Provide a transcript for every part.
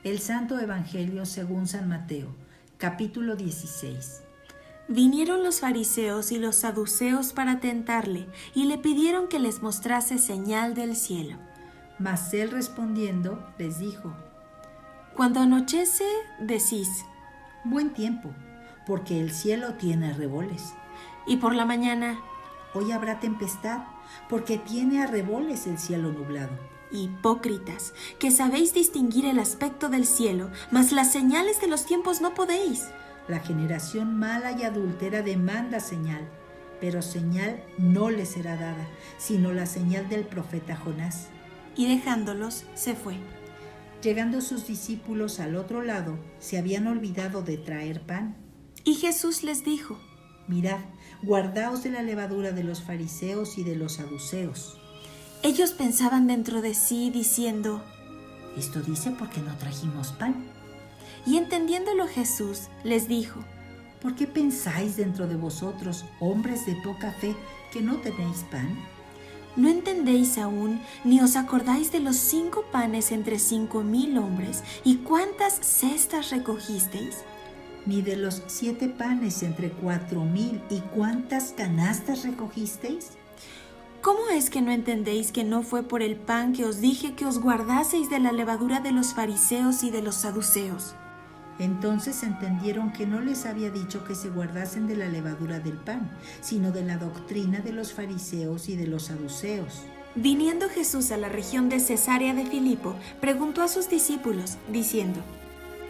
El Santo Evangelio según San Mateo, capítulo 16. Vinieron los fariseos y los saduceos para tentarle, y le pidieron que les mostrase señal del cielo. Mas él respondiendo les dijo: Cuando anochece, decís, buen tiempo, porque el cielo tiene arreboles. y por la mañana, Hoy habrá tempestad, porque tiene arreboles el cielo nublado. hipócritas, que sabéis distinguir el aspecto del cielo, mas las señales de los tiempos no podéis. La generación mala y adúltera demanda señal, pero señal no le será dada, sino la señal del profeta Jonás. Y dejándolos, se fue. Llegando sus discípulos al otro lado, se habían olvidado de traer pan. Y Jesús les dijo, Mirad, guardaos de la levadura de los fariseos y de los saduceos. ellos pensaban dentro de sí, diciendo, Esto dice porque no trajimos pan. y entendiéndolo Jesús les dijo, ¿Por qué pensáis dentro de vosotros, hombres de poca fe, que no tenéis pan? ¿no entendéis aún, ni os acordáis de los 5 panes entre 5,000 hombres, y cuántas cestas recogisteis? Ni de los 7 panes entre 4,000, ¿y cuántas canastas recogisteis? ¿Cómo es que no entendéis que no fue por el pan que os dije que os guardaseis de la levadura de los fariseos y de los saduceos? Entonces entendieron que no les había dicho que se guardasen de la levadura del pan, sino de la doctrina de los fariseos y de los saduceos. Viniendo Jesús a la región de Cesarea de Filipo, preguntó a sus discípulos, diciendo,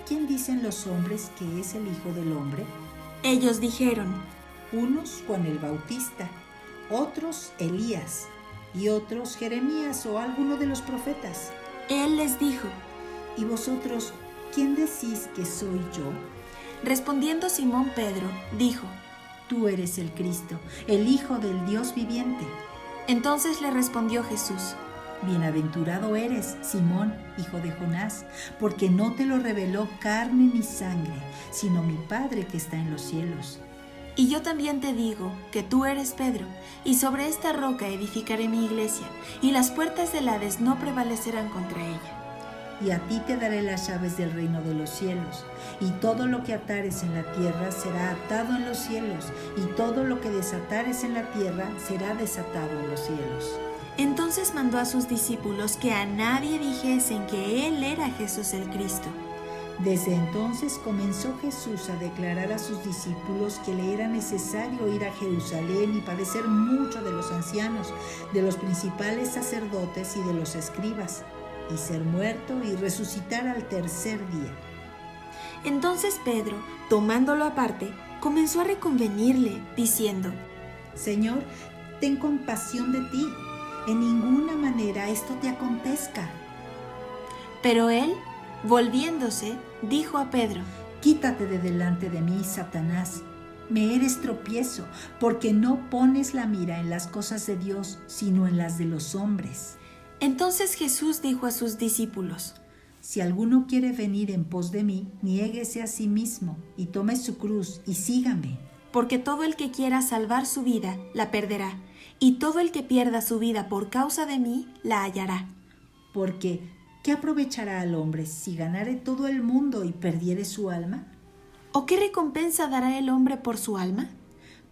¿Quién dicen los hombres que es el Hijo del Hombre? ellos dijeron, Unos Juan el Bautista, otros Elías, y otros Jeremías o alguno de los profetas. él les dijo, ¿Y vosotros, quién decís que soy yo? respondiendo Simón Pedro, dijo, Tú eres el Cristo, el Hijo del Dios viviente. entonces le respondió Jesús, Bienaventurado eres, Simón, hijo de Jonás, porque no te lo reveló carne ni sangre, sino mi Padre que está en los cielos. y yo también te digo que tú eres Pedro, y sobre esta roca edificaré mi iglesia, y las puertas del Hades no prevalecerán contra ella. Y a ti te daré las llaves del reino de los cielos, y todo lo que atares en la tierra será atado en los cielos, y todo lo que desatares en la tierra será desatado en los cielos. Entonces mandó a sus discípulos que a nadie dijesen que él era Jesús el Cristo. Desde entonces comenzó Jesús a declarar a sus discípulos que le era necesario ir a Jerusalén y padecer mucho de los ancianos, de los principales sacerdotes y de los escribas, y ser muerto y resucitar al tercer día. Entonces Pedro, tomándolo aparte, comenzó a reconvenirle, diciendo, Señor, ten compasión de ti, en ninguna manera esto te acontezca. pero él, volviéndose, dijo a Pedro, Quítate de delante de mí, Satanás. Me eres tropiezo, porque no pones la mira en las cosas de Dios, sino en las de los hombres. Entonces Jesús dijo a sus discípulos, Si alguno quiere venir en pos de mí, niéguese a sí mismo, y tome su cruz, y sígame. porque todo el que quiera salvar su vida, la perderá, y todo el que pierda su vida por causa de mí, la hallará. Porque, ¿qué aprovechará al hombre si ganare todo el mundo y perdiere su alma? ¿O qué recompensa dará el hombre por su alma?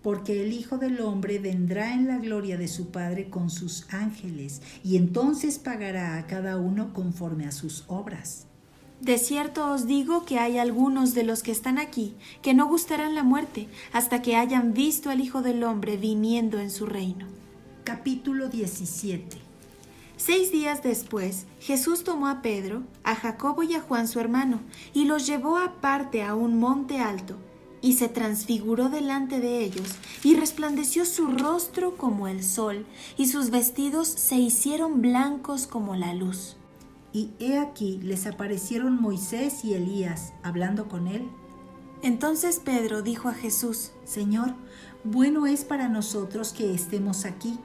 Porque el Hijo del Hombre vendrá en la gloria de su Padre con sus ángeles, y entonces pagará a cada uno conforme a sus obras. De cierto os digo que hay algunos de los que están aquí que no gustarán la muerte hasta que hayan visto al Hijo del Hombre viniendo en su reino. Capítulo 17. 6 días después, Jesús tomó a Pedro, a Jacobo y a Juan su hermano, y los llevó aparte a un monte alto, y se transfiguró delante de ellos, y resplandeció su rostro como el sol, y sus vestidos se hicieron blancos como la luz. Y he aquí les aparecieron Moisés y Elías, hablando con él. Entonces Pedro dijo a Jesús, Señor, bueno es para nosotros que estemos aquí.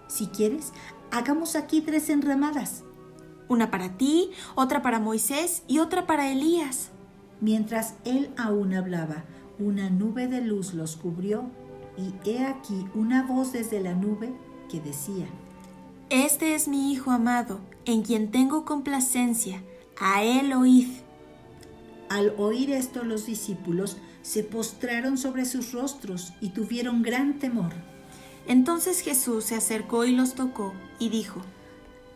Si quieres, hagamos aquí 3 enramadas. una para ti, otra para Moisés y otra para Elías. Mientras él aún hablaba, una nube de luz los cubrió, y he aquí una voz desde la nube que decía: Este es mi Hijo amado, en quien tengo complacencia, a él oíd. Al oír esto, los discípulos se postraron sobre sus rostros y tuvieron gran temor. Entonces Jesús se acercó y los tocó y dijo: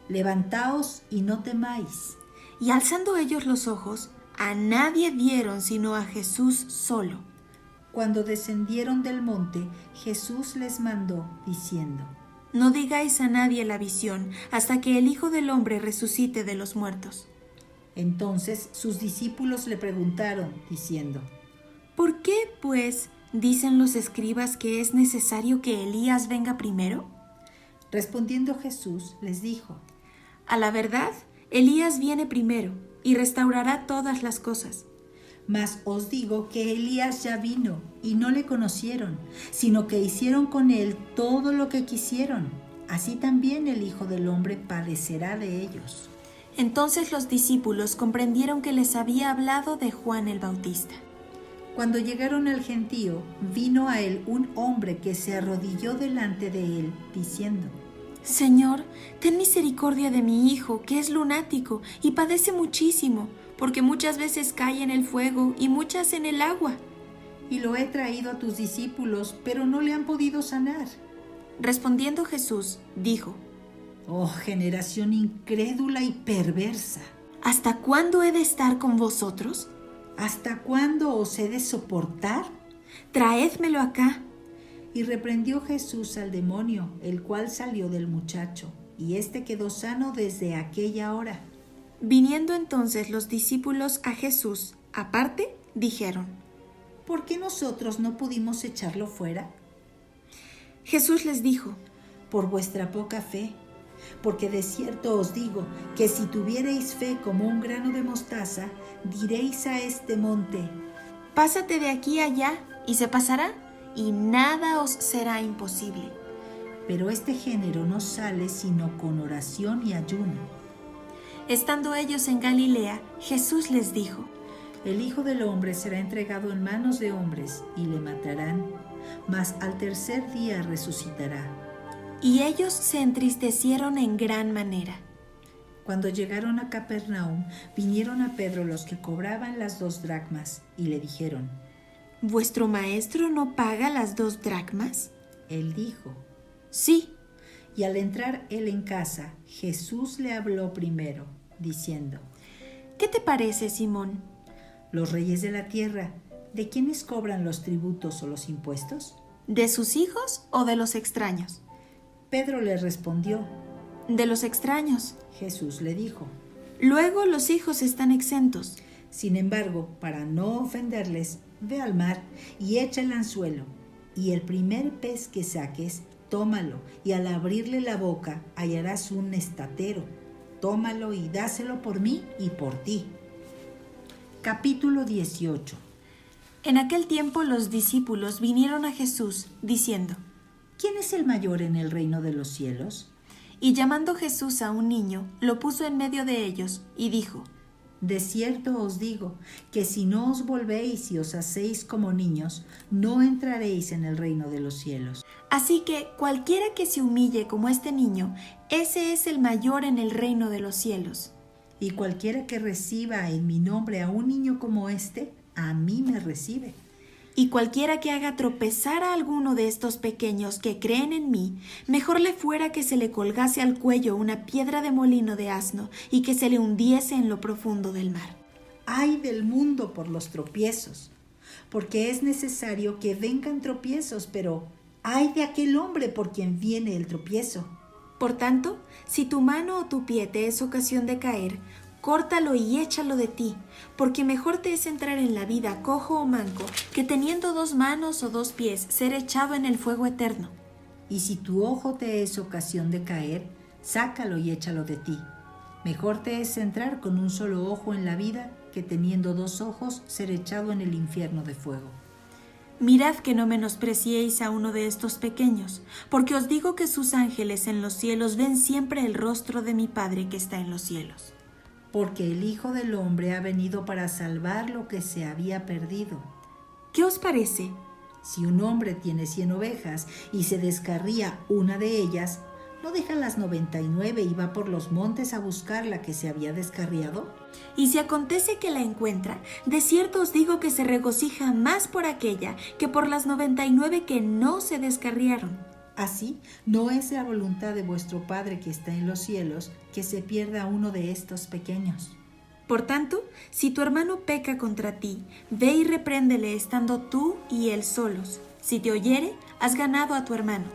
Levantaos y no temáis. Y alzando ellos los ojos, a nadie vieron sino a Jesús solo. Cuando descendieron del monte, Jesús les mandó, diciendo: No digáis a nadie la visión hasta que el Hijo del Hombre resucite de los muertos. Entonces sus discípulos le preguntaron, diciendo: ¿Por qué, pues, dicen los escribas que es necesario que Elías venga primero? Respondiendo Jesús les dijo: A la verdad, Elías viene primero y restaurará todas las cosas. Mas os digo que Elías ya vino y no le conocieron, sino que hicieron con él todo lo que quisieron. Así también el Hijo del Hombre padecerá de ellos. Entonces los discípulos comprendieron que les había hablado de Juan el Bautista. Cuando llegaron al gentío, vino a él un hombre que se arrodilló delante de él, diciendo: Señor, ten misericordia de mi hijo, que es lunático y padece muchísimo, porque muchas veces cae en el fuego y muchas en el agua. Y lo he traído a tus discípulos, pero no le han podido sanar. Respondiendo Jesús, dijo: Oh, generación incrédula y perversa, ¿hasta cuándo he de estar con vosotros? ¿hasta cuándo os he de soportar? Traédmelo acá. Y reprendió Jesús al demonio, el cual salió del muchacho, y éste quedó sano desde aquella hora. Viniendo entonces los discípulos a Jesús, aparte, dijeron: ¿Por qué nosotros no pudimos echarlo fuera? Jesús les dijo: Por vuestra poca fe. Porque de cierto os digo que si tuviereis fe como un grano de mostaza, diréis a este monte: Pásate de aquí allá, y se pasará, y nada os será imposible. Pero este género no sale sino con oración y ayuno. Estando ellos en Galilea, Jesús les dijo: El Hijo del Hombre será entregado en manos de hombres y le matarán, mas al tercer día resucitará. Y ellos se entristecieron en gran manera. Cuando llegaron a Capernaum, vinieron a Pedro los que cobraban las 2 dracmas y le dijeron: ¿Vuestro maestro no paga las 2 dracmas? Él dijo: Sí. Y al entrar él en casa, Jesús le habló primero, diciendo: ¿Qué te parece, Simón? Los reyes de la tierra, ¿de quiénes cobran los tributos o los impuestos? ¿De sus hijos o de los extraños? Pedro le respondió: De los extraños. Jesús le dijo: Luego los hijos están exentos. Sin embargo, para no ofenderles, ve al mar y echa el anzuelo, y el primer pez que saques, tómalo, y al abrirle la boca hallarás un estatero. Tómalo y dáselo por mí y por ti. Capítulo 18. En aquel tiempo los discípulos vinieron a Jesús, diciendo: ¿Quién es el mayor en el reino de los cielos? Y llamando Jesús a un niño, lo puso en medio de ellos, y dijo: De cierto os digo, que si no os volvéis y os hacéis como niños, no entraréis en el reino de los cielos. Así que cualquiera que se humille como este niño, ese es el mayor en el reino de los cielos. Y cualquiera que reciba en mi nombre a un niño como este, a mí me recibe. Y cualquiera que haga tropezar a alguno de estos pequeños que creen en mí, mejor le fuera que se le colgase al cuello una piedra de molino de asno y que se le hundiese en lo profundo del mar. ¡Ay del mundo por los tropiezos! Porque es necesario que vengan tropiezos, pero ¡ay de aquel hombre por quien viene el tropiezo! Por tanto, si tu mano o tu pie te es ocasión de caer, córtalo y échalo de ti, porque mejor te es entrar en la vida cojo o manco, que teniendo 2 manos o 2 pies ser echado en el fuego eterno. Y si tu ojo te es ocasión de caer, sácalo y échalo de ti. Mejor te es entrar con un solo ojo en la vida, que teniendo 2 ojos ser echado en el infierno de fuego. Mirad que no menospreciéis a uno de estos pequeños, porque os digo que sus ángeles en los cielos ven siempre el rostro de mi Padre que está en los cielos. Porque el Hijo del Hombre ha venido para salvar lo que se había perdido. ¿Qué os parece? Si un hombre tiene 100 ovejas y se descarría una de ellas, ¿No deja las 99 y va por los montes a buscar la que se había descarriado? Y si acontece que la encuentra, de cierto os digo que se regocija más por aquella que por las 99 que no se descarriaron. Así, no es la voluntad de vuestro Padre que está en los cielos que se pierda uno de estos pequeños. Por tanto, si tu hermano peca contra ti, ve y repréndele estando tú y él solos. Si te oyere, has ganado a tu hermano.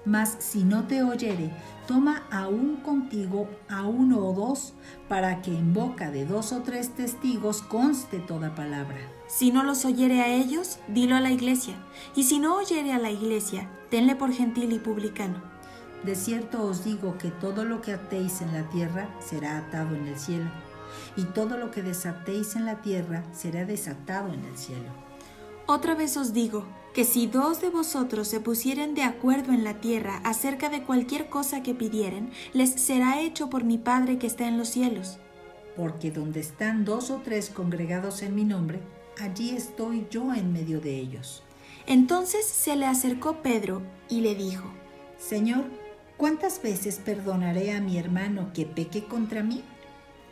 Mas si no te oyere, toma aún contigo a 1 o 2, para que en boca de 2 o 3 testigos conste toda palabra. Si no los oyere a ellos, dilo a la iglesia. Y si no oyere a la iglesia, tenle por gentil y publicano. De cierto os digo que todo lo que atéis en la tierra será atado en el cielo, y todo lo que desatéis en la tierra será desatado en el cielo. Otra vez os digo que si 2 de vosotros se pusieren de acuerdo en la tierra acerca de cualquier cosa que pidieren, les será hecho por mi Padre que está en los cielos. Porque donde están 2 o 3 congregados en mi nombre, allí estoy yo en medio de ellos. Entonces se le acercó Pedro y le dijo: Señor, ¿cuántas veces perdonaré a mi hermano que peque contra mí?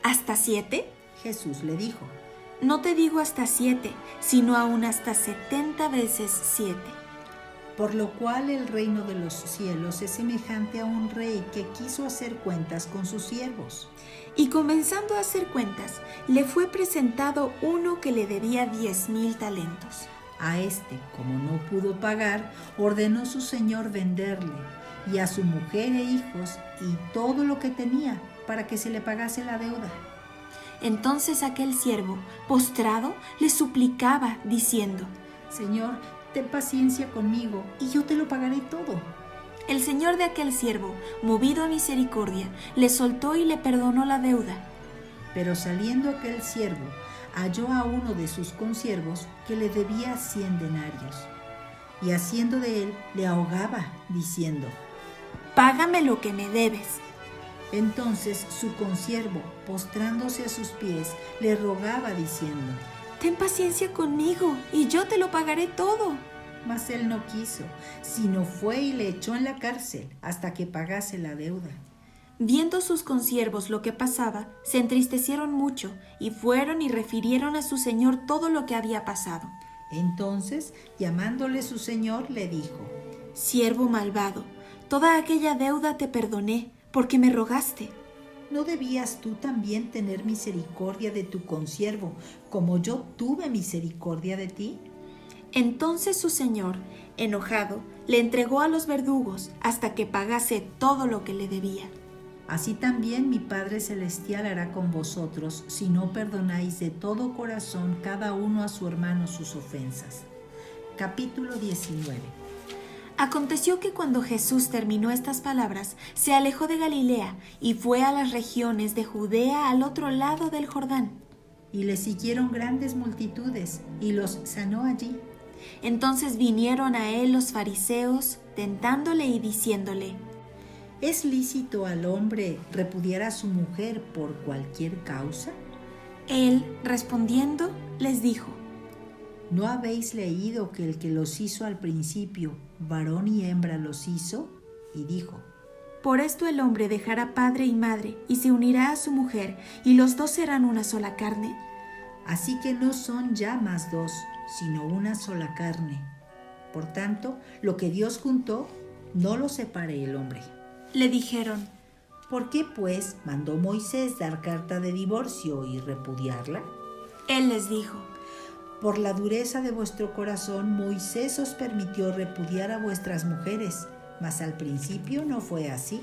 ¿Hasta 7? Jesús le dijo: No te digo hasta 7, sino aún hasta 70 veces 7. Por lo cual el reino de los cielos es semejante a un rey que quiso hacer cuentas con sus siervos. Y comenzando a hacer cuentas, le fue presentado uno que le debía 10,000 talentos. A este, como no pudo pagar, ordenó su señor venderle, y a su mujer e hijos, y todo lo que tenía, para que se le pagase la deuda. Entonces aquel siervo, postrado, le suplicaba, diciendo: Señor, ten paciencia conmigo, y yo te lo pagaré todo. El señor de aquel siervo, movido a misericordia, le soltó y le perdonó la deuda. Pero saliendo aquel siervo, halló a uno de sus consiervos que le debía 100 denarios. Y haciendo de él, le ahogaba, diciendo: Págame lo que me debes. Entonces su consiervo, postrándose a sus pies, le rogaba, diciendo: Ten paciencia conmigo, y yo te lo pagaré todo. Mas él no quiso, sino fue y le echó en la cárcel hasta que pagase la deuda. Viendo sus consiervos lo que pasaba, se entristecieron mucho, y fueron y refirieron a su señor todo lo que había pasado. Entonces, llamándole su señor, le dijo: Siervo malvado, toda aquella deuda te perdoné, porque me rogaste. ¿No debías tú también tener misericordia de tu consiervo, como yo tuve misericordia de ti? Entonces su señor, enojado, le entregó a los verdugos hasta que pagase todo lo que le debía. Así también mi Padre Celestial hará con vosotros, si no perdonáis de todo corazón cada uno a su hermano sus ofensas. Capítulo 19. Aconteció que cuando Jesús terminó estas palabras, se alejó de Galilea y fue a las regiones de Judea al otro lado del Jordán. Y le siguieron grandes multitudes, y los sanó allí. Entonces vinieron a él los fariseos, tentándole y diciéndole: ¿Es lícito al hombre repudiar a su mujer por cualquier causa? Él, respondiendo, les dijo: ¿No habéis leído que el que los hizo al principio, varón y hembra los hizo? Y dijo: Por esto el hombre dejará padre y madre, y se unirá a su mujer, y los dos serán una sola carne. Así que no son ya más dos, sino una sola carne. Por tanto, lo que Dios juntó, no lo separe el hombre. Le dijeron: ¿Por qué, pues, mandó Moisés dar carta de divorcio y repudiarla? Él les dijo: Por la dureza de vuestro corazón, Moisés os permitió repudiar a vuestras mujeres, mas al principio no fue así.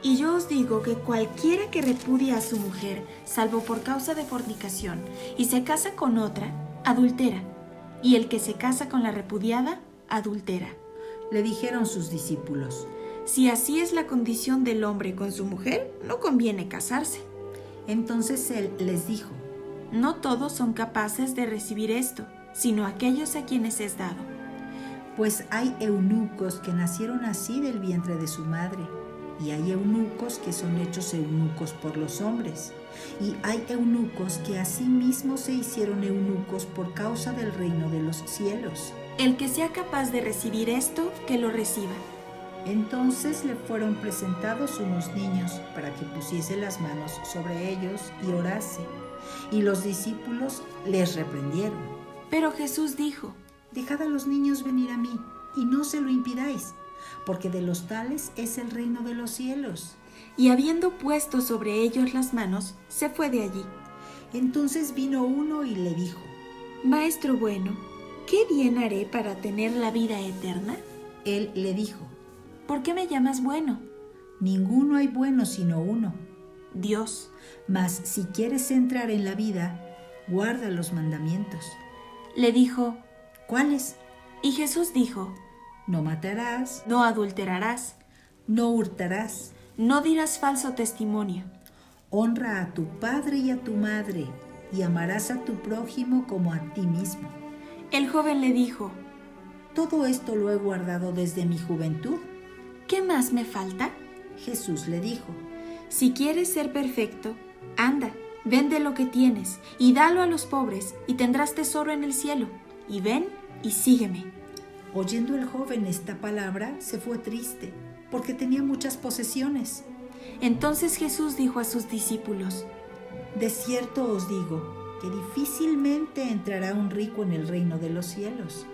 Y yo os digo que cualquiera que repudia a su mujer, salvo por causa de fornicación, y se casa con otra, adultera, y el que se casa con la repudiada, adultera. Le dijeron sus discípulos: Si así es la condición del hombre con su mujer, no conviene casarse. Entonces él les dijo: No todos son capaces de recibir esto, sino aquellos a quienes es dado. Pues hay eunucos que nacieron así del vientre de su madre, y hay eunucos que son hechos eunucos por los hombres, y hay eunucos que asimismo se hicieron eunucos por causa del reino de los cielos. El que sea capaz de recibir esto, que lo reciba. Entonces le fueron presentados unos niños para que pusiese las manos sobre ellos y orase. Y los discípulos les reprendieron. Pero Jesús dijo: Dejad a los niños venir a mí, y no se lo impidáis, porque de los tales es el reino de los cielos. Y habiendo puesto sobre ellos las manos, se fue de allí. Entonces vino uno y le dijo: Maestro bueno, ¿qué bien haré para tener la vida eterna? Él le dijo: ¿Por qué me llamas bueno? Ninguno hay bueno sino uno, Dios. mas si quieres entrar en la vida, guarda los mandamientos. Le dijo: ¿Cuáles? Y Jesús dijo: No matarás, No adulterarás, no hurtarás, no dirás falso testimonio, honra a tu padre y a tu madre, y amarás a tu prójimo como a ti mismo. El joven le dijo: Todo esto lo he guardado desde mi juventud. ¿Qué más me falta? Jesús le dijo: Si quieres ser perfecto, anda, vende lo que tienes y dalo a los pobres, y tendrás tesoro en el cielo. Y ven y sígueme. Oyendo el joven esta palabra, se fue triste, porque tenía muchas posesiones. Entonces Jesús dijo a sus discípulos: De cierto os digo, que difícilmente entrará un rico en el reino de los cielos.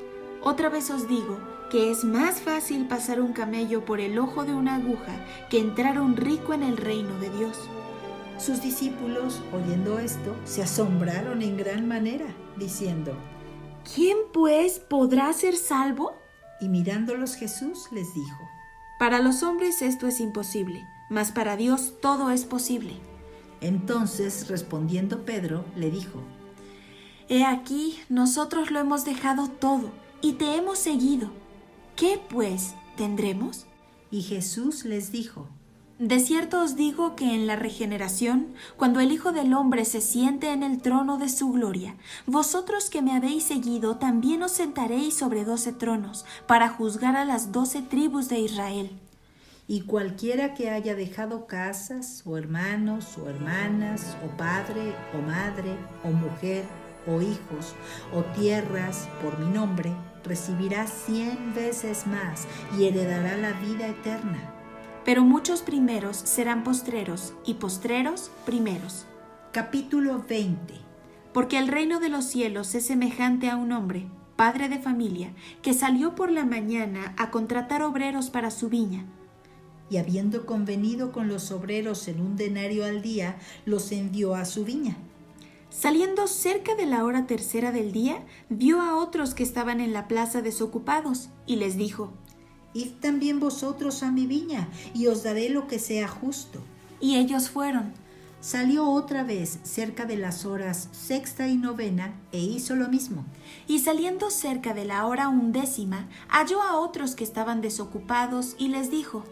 Otra vez os digo que es más fácil pasar un camello por el ojo de una aguja que entrar un rico en el reino de Dios. Sus discípulos, oyendo esto, se asombraron en gran manera, diciendo: ¿Quién, pues, podrá ser salvo? Y mirándolos Jesús les dijo: Para los hombres esto es imposible, mas para Dios todo es posible. Entonces, respondiendo Pedro, le dijo: He aquí, nosotros lo hemos dejado todo y te hemos seguido. ¿Qué, pues, tendremos? Y Jesús les dijo: De cierto os digo que en la regeneración, cuando el Hijo del Hombre se siente en el trono de su gloria, vosotros que me habéis seguido también os sentaréis sobre 12 tronos, para juzgar a las 12 tribus de Israel. Y cualquiera que haya dejado casas, o hermanos, o hermanas, o padre, o madre, o mujer, o hijos, o tierras, por mi nombre, recibirá 100 veces más y heredará la vida eterna. Pero muchos primeros serán postreros, y postreros primeros. Capítulo 20. Porque el reino de los cielos es semejante a un hombre, padre de familia, que salió por la mañana a contratar obreros para su viña. Y habiendo convenido con los obreros en un denario al día, los envió a su viña. Saliendo cerca de la hora tercera del día, vio a otros que estaban en la plaza desocupados, y les dijo: Id también vosotros a mi viña, y os daré lo que sea justo. Y ellos fueron. Salió otra vez cerca de las horas sexta y novena, e hizo lo mismo. Y saliendo cerca de la hora 11, halló a otros que estaban desocupados, y les dijo: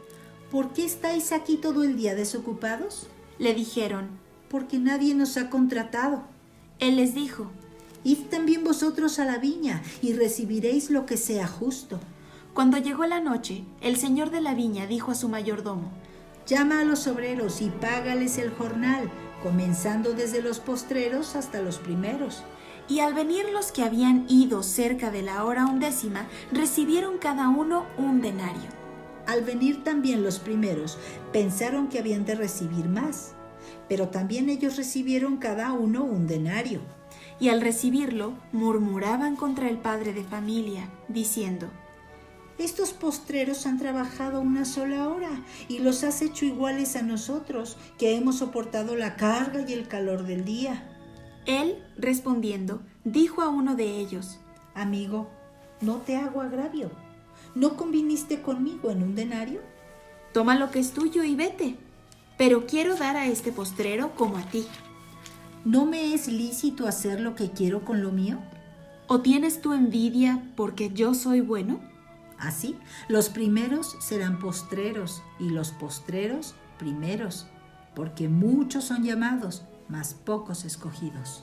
¿Por qué estáis aquí todo el día desocupados? Le dijeron: Porque nadie nos ha contratado. Él les dijo: Id también vosotros a la viña, y recibiréis lo que sea justo. Cuando llegó la noche, el señor de la viña dijo a su mayordomo: Llama a los obreros y págales el jornal, comenzando desde los postreros hasta los primeros. Y al venir los que habían ido cerca de la hora 11, recibieron cada uno un denario. Al venir también los primeros, pensaron que habían de recibir más, pero también ellos recibieron cada uno un denario. Y al recibirlo, murmuraban contra el padre de familia, diciendo: Estos postreros han trabajado una sola hora y los has hecho iguales a nosotros, que hemos soportado la carga y el calor del día. Él, respondiendo, dijo a uno de ellos: Amigo, no te hago agravio. ¿No conviniste conmigo en un denario? Toma lo que es tuyo y vete, pero quiero dar a este postrero como a ti. ¿No me es lícito hacer lo que quiero con lo mío? ¿O tienes tu envidia porque yo soy bueno? Así, los primeros serán postreros y los postreros primeros, porque muchos son llamados, mas pocos escogidos.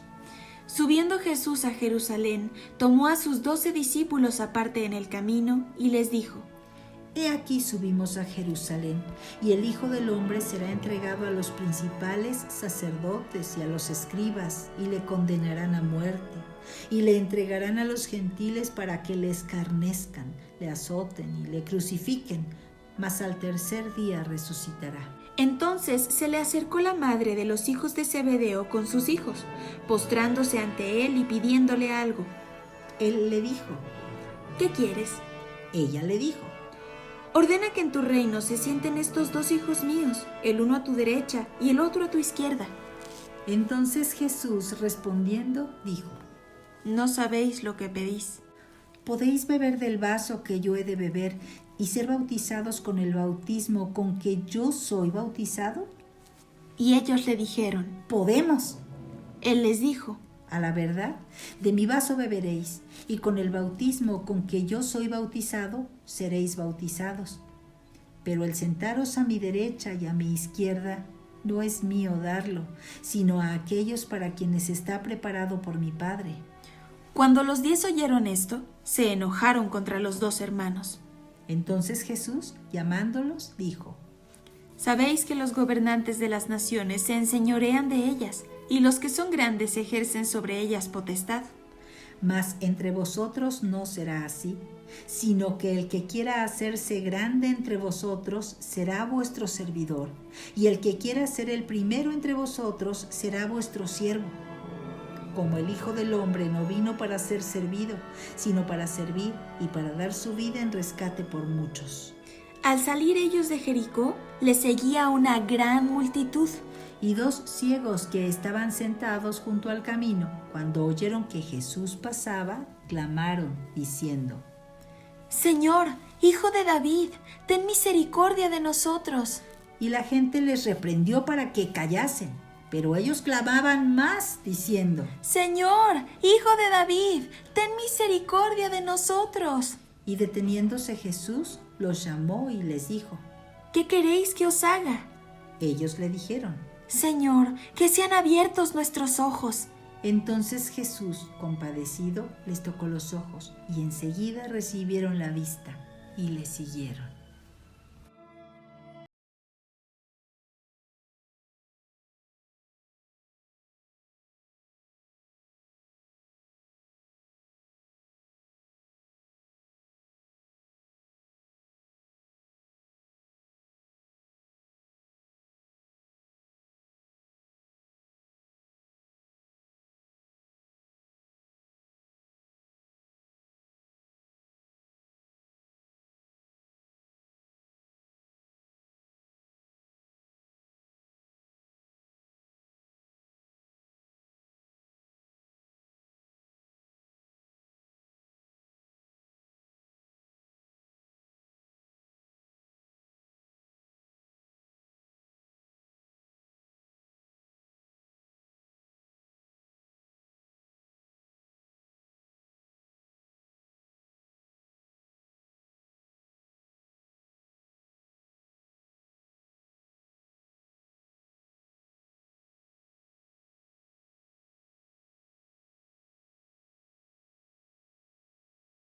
Subiendo Jesús a Jerusalén, tomó a sus 12 discípulos aparte en el camino y les dijo: He aquí subimos a Jerusalén, y el Hijo del Hombre será entregado a los principales sacerdotes y a los escribas, y le condenarán a muerte, y le entregarán a los gentiles para que le escarnezcan, le azoten y le crucifiquen, mas al tercer día resucitará. Entonces se le acercó la madre de los hijos de Zebedeo con sus hijos, postrándose ante él y pidiéndole algo. Él le dijo. ¿Qué quieres? Ella le dijo. Ordena que en tu reino se sienten estos 2 hijos míos, el uno a tu derecha y el otro a tu izquierda. Entonces Jesús, respondiendo, dijo. No sabéis lo que pedís. ¿Podéis beber del vaso que yo he de beber y ser bautizados con el bautismo con que yo soy bautizado? Y ellos le dijeron. Podemos. Él les dijo. A la verdad, de mi vaso beberéis, y con el bautismo con que yo soy bautizado, seréis bautizados. Pero el sentaros a mi derecha y a mi izquierda, no es mío darlo, sino a aquellos para quienes está preparado por mi Padre. Cuando los 10 oyeron esto, se enojaron contra los 2 hermanos. Entonces Jesús, llamándolos, dijo. Sabéis que los gobernantes de las naciones se enseñorean de ellas, y los que son grandes ejercen sobre ellas potestad. Mas entre vosotros no será así, sino que el que quiera hacerse grande entre vosotros será vuestro servidor, y el que quiera ser el primero entre vosotros será vuestro siervo. Como el Hijo del Hombre no vino para ser servido, sino para servir y para dar su vida en rescate por muchos. Al salir ellos de Jericó, les seguía una gran multitud. Y 2 ciegos que estaban sentados junto al camino, cuando oyeron que Jesús pasaba, clamaron, diciendo. Señor, Hijo de David, ten misericordia de nosotros. Y la gente les reprendió para que callasen, pero ellos clamaban más, diciendo. Señor, Hijo de David, ten misericordia de nosotros. Y deteniéndose Jesús, los llamó y les dijo. ¿Qué queréis que os haga? Ellos le dijeron. Señor, que sean abiertos nuestros ojos. Entonces Jesús, compadecido, les tocó los ojos, y enseguida recibieron la vista, y le siguieron.